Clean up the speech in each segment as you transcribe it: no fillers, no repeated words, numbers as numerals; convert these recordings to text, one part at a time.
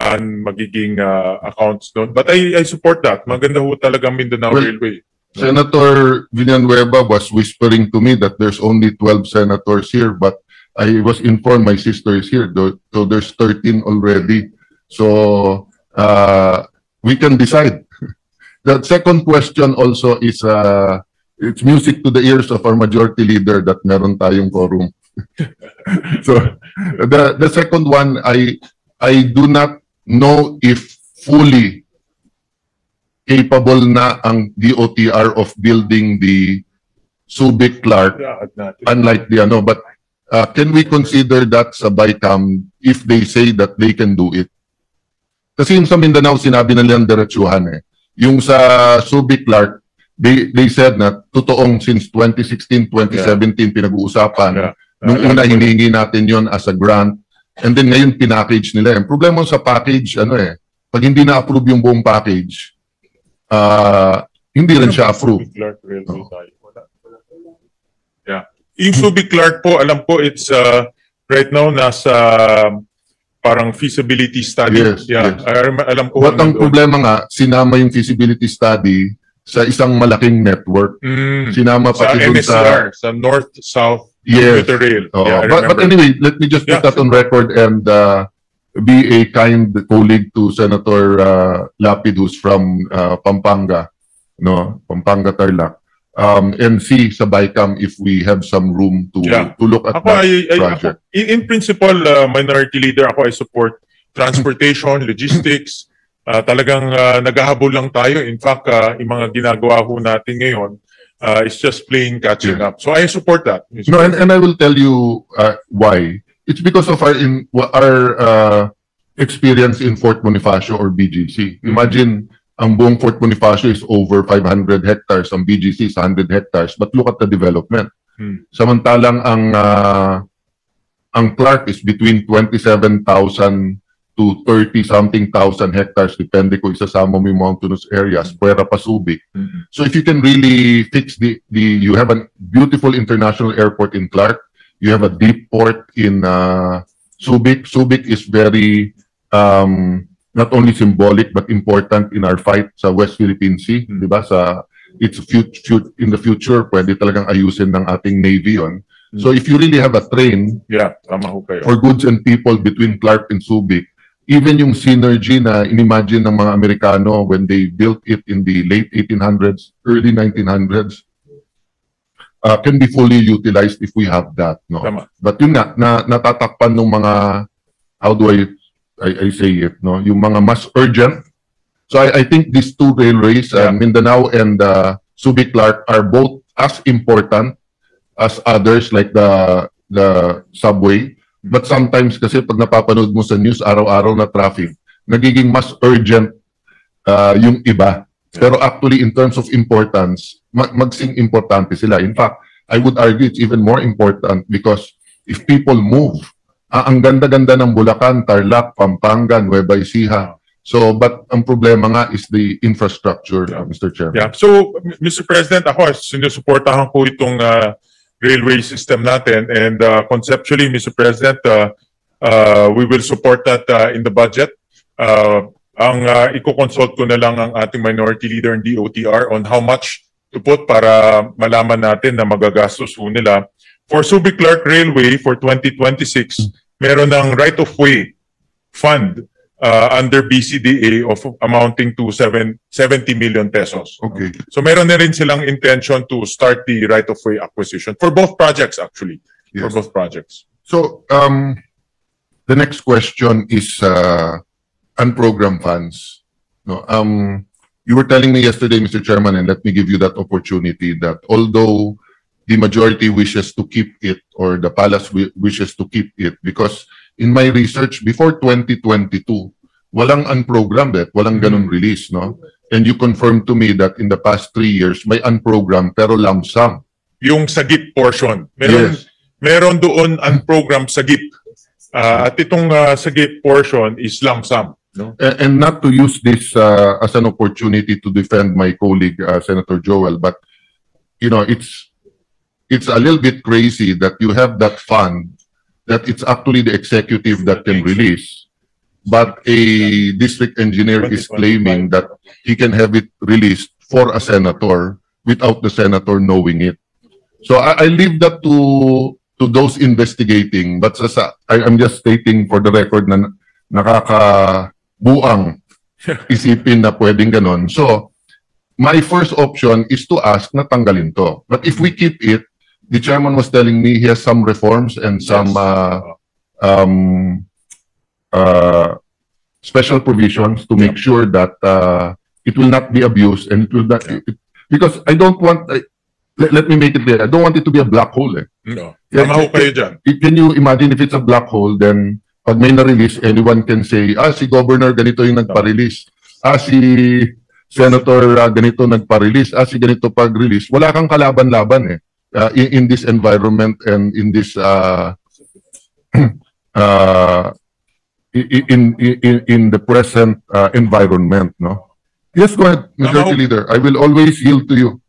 saan magiging accounts doon. But I support that. Maganda ho talaga Mindanao Railway. Senator Villanueva was whispering to me that there's only 12 senators here, but I was informed my sister is here, so there's 13 already. So we can decide. The second question also is, it's music to the ears of our majority leader that meron tayong quorum. So the second one, I do not know if fully capable na ang DOTR of building the Subic Clark, unlike the ano, but can we consider that sa BICAM if they say that they can do it? Kasi yung sa Mindanao, sinabi na nilang diretsuhan eh. Yung sa Subic Clark, they said na totoong since 2016, 2017 pinag-uusapan. Nung una hinihingi natin yon as a grant, and then ngayon pinackage nila. Ang problema sa package, ano eh, pag hindi na-approve yung buong package, hindi rin siya approve. Yeah. Yung Subic Clark po, alam ko it's right now nasa parang feasibility study. Yes, yeah. yes. Alam ko. But ang problema nga, sinama yung feasibility study sa isang malaking network. Sinama sa pati dun NSR, sa North-South Rail. Yeah, but anyway, let me just put that on record and be a kind colleague to Senator Lapid, who's from Pampanga, no, Pampanga Tarlac, and see sa BICAM if we have some room to look at that project. In principle, minority leader, I support transportation, logistics. Talagang naghahabol lang tayo. In fact, yung mga ginagawa ho natin ngayon is just playing catching up. So I support that. No, and I will tell you why. It's because of our experience in Fort Bonifacio or BGC. Imagine, ang buong Fort Bonifacio is over 500 hectares, ang BGC is 100 hectares, but look at the development. Samantalang ang Clark is between 27,000 to 30-something thousand hectares, depende kung isasama mo yung mountainous areas, puwera pa Subic. So if you can really fix you have a beautiful international airport in Clark, you have a deep port in Subic. Subic is very not only symbolic but important in our fight sa West Philippine Sea, di ba? It's in the future, pwede talagang ayusin ng ating Navy yon. So if you really have a train tama ho kayo. for goods and people between Clark and Subic, even yung synergy na inimagine ng mga Amerikano when they built it in the late 1800s, early 1900s, can be fully utilized if we have that. No? But yun nga, natatakpan ng mga, how do I say it, no? Yung mga mas urgent. So I think these two railways, Mindanao and Subic Clark, are both as important as others like the subway. But sometimes kasi pag napapanood mo sa news, araw-araw na traffic, nagiging mas urgent yung iba. Pero actually, in terms of importance, magsing importante sila. In fact, I would argue it's even more important because if people move, ang ganda-ganda ng Bulacan, Tarlac, Pampanga, Nueva Ecija. So, but ang problema nga is the infrastructure, Mr. Chairman. Yeah. So, Mr. President, ako, sinusuportahan ko itong railway system natin. And conceptually, Mr. President, we will support that in the budget. Ang i-consult ko na lang ang ating minority leader in DOTR on how much to put para malaman natin na magagastos ho nila. For Subic Clark Railway for 2026, meron ng right-of-way fund under BCDA of amounting to 70 million pesos. Okay. So meron na rin silang intention to start the right-of-way acquisition for both projects actually. Yes. For both projects. So the next question is unprogrammed funds. No, you were telling me yesterday, Mr. Chairman, and let me give you that opportunity, that although the majority wishes to keep it, or the palace wishes to keep it, because in my research, before 2022, walang unprogrammed walang ganun release, no? And you confirmed to me that in the past 3 years, may unprogrammed pero lump sum. Yung sagip portion. Meron doon unprogrammed sagip. At itong sagip portion is lump sum. No? And not to use this as an opportunity to defend my colleague, Senator Joel, but, you know, it's a little bit crazy that you have that fund that it's actually the executive that can release. but a district engineer is claiming that he can have it released for a senator without the senator knowing it. So I leave that to those investigating, but I'm just stating for the record na nakakabuang isipin na pwedeng ganon. So my first option is to ask na tanggalin to. But if we keep it, the chairman was telling me he has some reforms and some special provisions to make sure that it will not be abused and it will not, because I don't want, let me make it clear, I don't want it to be a black hole. No. Tama kayo dyan. Can you imagine if it's a black hole, then pag may na-release, anyone can say, si Governor ganito yung nagpa-release. Si Senator ganito nagpa-release. Si ganito pag-release. Wala kang kalaban-laban in this environment and in this in the present environment, no? Yes, go ahead, Majority Leader. I will always yield to you.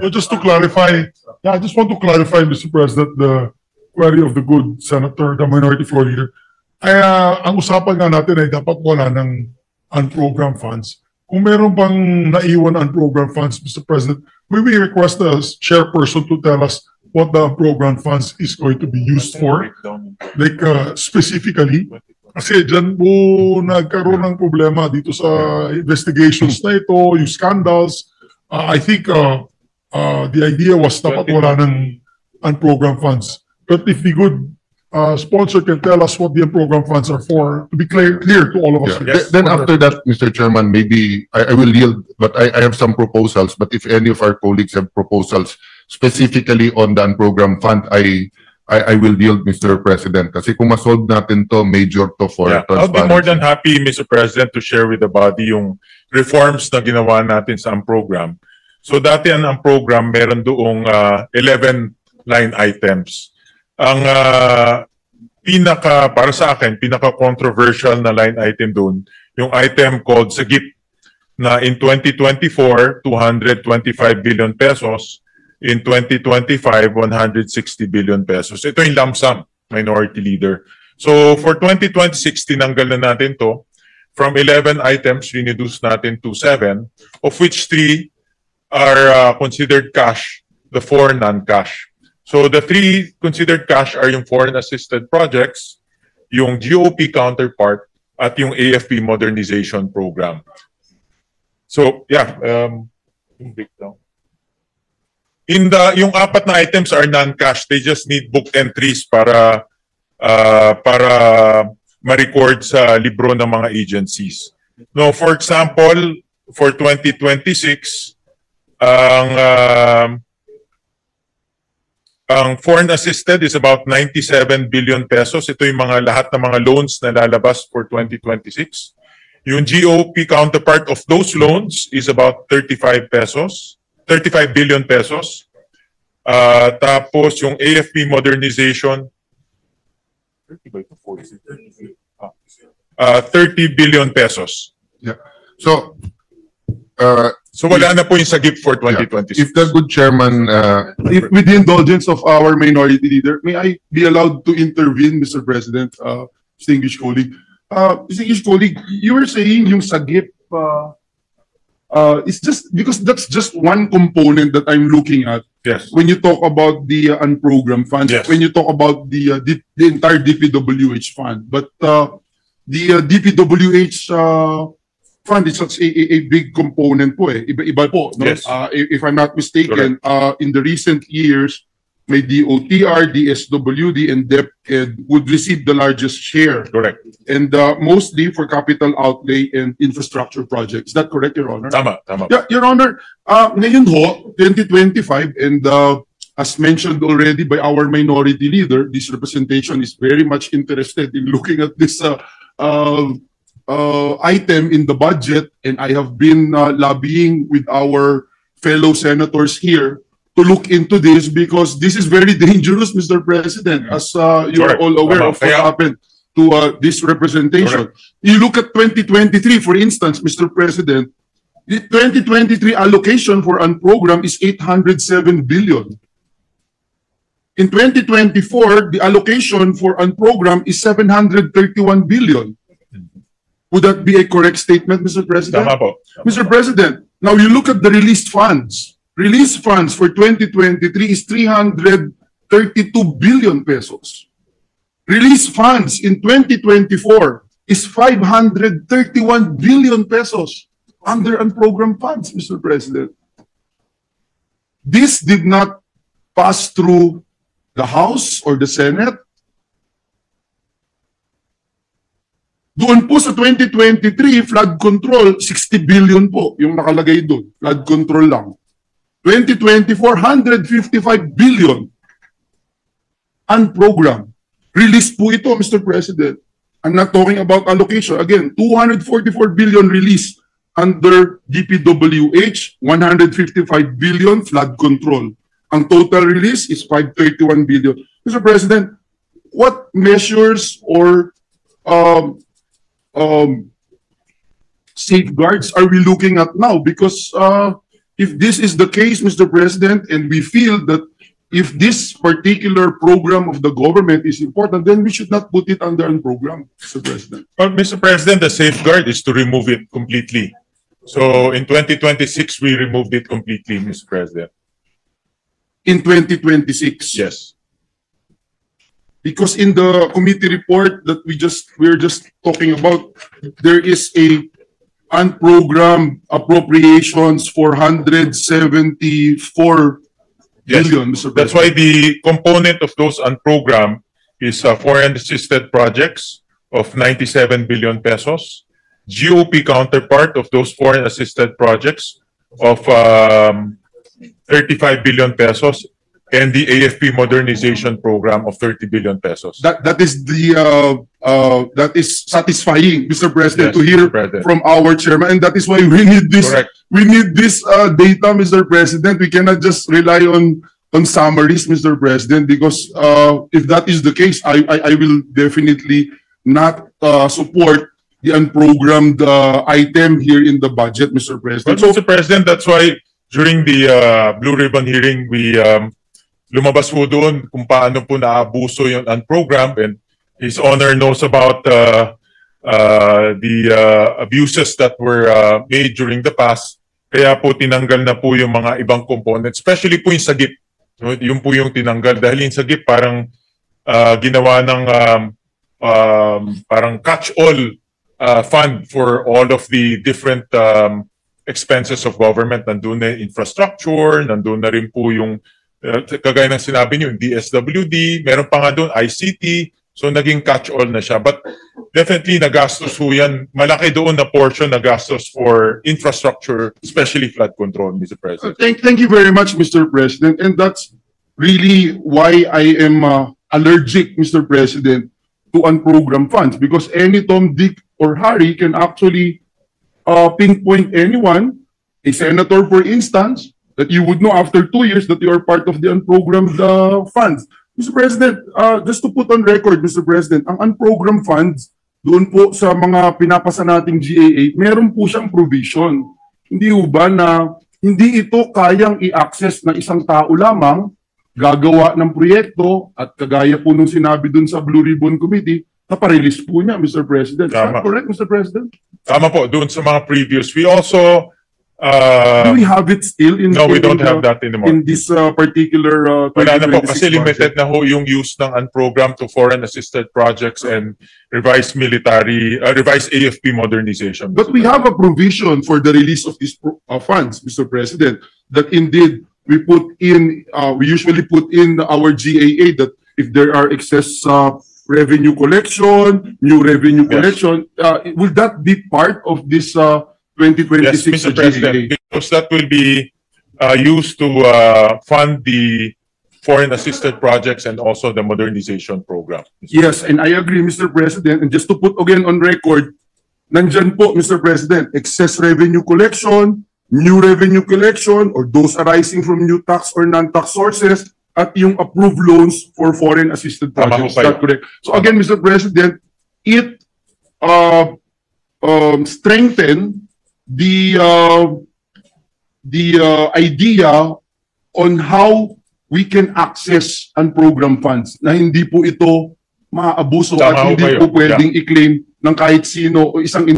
Just to clarify, I just want to clarify, Mr. President, the query of the good senator, the minority floor leader. Ang usapan nga natin ay dapat wala ng unprogrammed funds. Kung meron pang naiwan unprogrammed funds, Mr. President, we will request the chairperson to tell us what the unprogrammed funds is going to be used for, like specifically. Kasi dyan po nagkaroon ng problema dito sa investigations na ito, yung scandals. I think the idea was dapat wala ng unprogrammed funds. But if the good sponsor can tell us what the unprogrammed funds are for, to be clear to all of us. Yeah. Yes. Then after that, Mr. Chairman, maybe I will yield, but I have some proposals. But if any of our colleagues have proposals specifically on the unprogrammed fund, I will yield, Mr. President. Kasi kung ma-solve natin to, major to for transparency. I'll be more than happy, Mr. President, to share with the body yung reforms na ginawa natin sa program. So dati ang program, meron doong 11 line items. Ang para sa akin, pinaka-controversial na line item doon, yung item called Sagip, na in 2024, 225 billion pesos, in 2025, 160 billion pesos. Ito yung lump sum, Minority Leader. So for 2026, tinanggal na natin to. From 11 items, reduce natin to 7, of which 3 are considered cash, the 4 non-cash. So the 3 considered cash are yung foreign-assisted projects, yung GOP counterpart, at yung AFP modernization program. So yeah, breakdown. Yung 4 na items are non-cash. They just need book entries para ma-record sa libro ng mga agencies. No, for example, for 2026, ang foreign assisted is about 97 billion pesos. Ito yung lahat ng mga loans na lalabas for 2026. Yung GOP counterpart of those loans is about 35 billion pesos. Tapos yung AFP modernization, 30 billion pesos. Yeah. So wala na po yung Sagip for 2026. if the good chairman, With the indulgence of our minority leader, may I be allowed to intervene, Mr. President, distinguished colleague? Distinguished colleague, you were saying yung Sagip, it's just because that's just one component that I'm looking at. Yes. When you talk about the unprogrammed funds, Yes. when you talk about the entire DPWH fund, but the DPWH fund is such a big component po Iba po. No? Yes. If I'm not mistaken, in the recent years, may DOTR, DSWD, and DepEd would receive the largest share. Correct. And mostly for capital outlay and infrastructure projects. Is that correct, Your Honor? Tama. Yeah, Your Honor, ngayon ho, 2025, and as mentioned already by our minority leader, this representation is very much interested in looking at this item in the budget, and I have been lobbying with our fellow senators here to look into this because this is very dangerous, Mr. President, as you are all aware of what happened to this representation. You look at 2023, for instance, Mr. President, the 2023 allocation for unprogrammed is 807 billion. In 2024, the allocation for unprogrammed is 731 billion. Would that be a correct statement, Mr. President? Tama po. Mr. President, now you look at the released funds. Released funds for 2023 is 332 billion pesos. Released funds in 2024 is 531 billion pesos under unprogrammed funds, Mr. President. This did not pass through the House or the Senate. Doon po sa 2023, flood control, 60 billion po yung nakalagay doon. Flood control lang. 2024, 155 billion. Unprogrammed. Release po ito, Mr. President. I'm not talking about allocation. Again, 244 billion release under DPWH, 155 billion flood control. Ang total release is 531 billion. Mr. President, what measures or safeguards are we looking at now? Because if this is the case, Mr. President, and we feel that if this particular program of the government is important, then we should not put it under a program, Mr. President. Well, Mr. President, the safeguard is to remove it completely. So in 2026, we removed it completely, Mr. President. In 2026? Yes. Because in the committee report that we're just talking about, there is a unprogrammed appropriations for 174 billion, Mr. President. That's why the component of those unprogrammed is foreign assisted projects of 97 billion pesos, GOP counterpart of those foreign assisted projects of 35 billion pesos, and the AFP modernization program of 30 billion pesos. That is satisfying, Mr. President, Yes, to hear Mr. President. from our chairman, and that is why we need this. Correct. We need this data, Mr. President. We cannot just rely on summaries, Mr. President, because if that is the case, I will definitely not support the unprogrammed item here in the budget, Mr. President. Well, Mr. President, that's why during the Blue Ribbon hearing, we lumabas po doon kung paano po naabuso yung unprogrammed, and His Honor knows about the abuses that were made during the past. Kaya po tinanggal na po yung mga ibang components, especially po yung sagip. Yung po yung tinanggal dahil yung sagip parang ginawa ng parang catch-all fund for all of the different expenses of government. Nandun na infrastructure, nandun na rin po yung kagaya ng sinabi niyo, yung DSWD, meron pa nga doon ICT, so naging catch-all na siya. But definitely nagastos po yan. Malaki doon na portion na gastos for infrastructure, especially flood control, Mr. President. Thank you very much, Mr. President. And that's really why I am allergic, Mr. President, to unprogrammed funds. Because any Tom, Dick, or Harry can actually pinpoint anyone, a senator, for instance, that you would know after 2 years that you are part of the unprogrammed funds. Mr. President, just to put on record, Mr. President, ang unprogrammed funds, doon po sa mga pinapasa nating GAA, meron po siyang provision. Hindi ba na hindi ito kayang i-access ng isang tao lamang, gagawa ng proyekto, at kagaya po nung sinabi doon sa Blue Ribbon Committee, naparelease po niya, Mr. President. Is that correct, Mr. President? Tama po, doon sa mga previous. We also do we have it still in? No, we don't have that anymore. In this particular wala na po kasi 2026 limited budget? na ho yung use ng unprogrammed to foreign assisted projects and revised AFP modernization. But we have a provision for the release of these funds, Mr. President, that indeed we put in, we usually put in our GAA that if there are excess revenue collection, new revenue Yes. collection, will that be part of this 2026 Yes, Mr. President, GAA? because that will be used to fund the foreign assisted projects and also the modernization program. Yes, and I agree, Mr. President. And just to put again on record, nandyan po, Mr. President, excess revenue collection, new revenue collection, or those arising from new tax or non-tax sources, at yung approved loans for foreign assisted Tama projects. ho Is kayo. that correct? So again, Mr. President, it strengthened the idea on how we can access unprogrammed funds na hindi po ito maaabuso Tama at ho hindi kayo. po pwedeng i-claim ng kahit sino o isang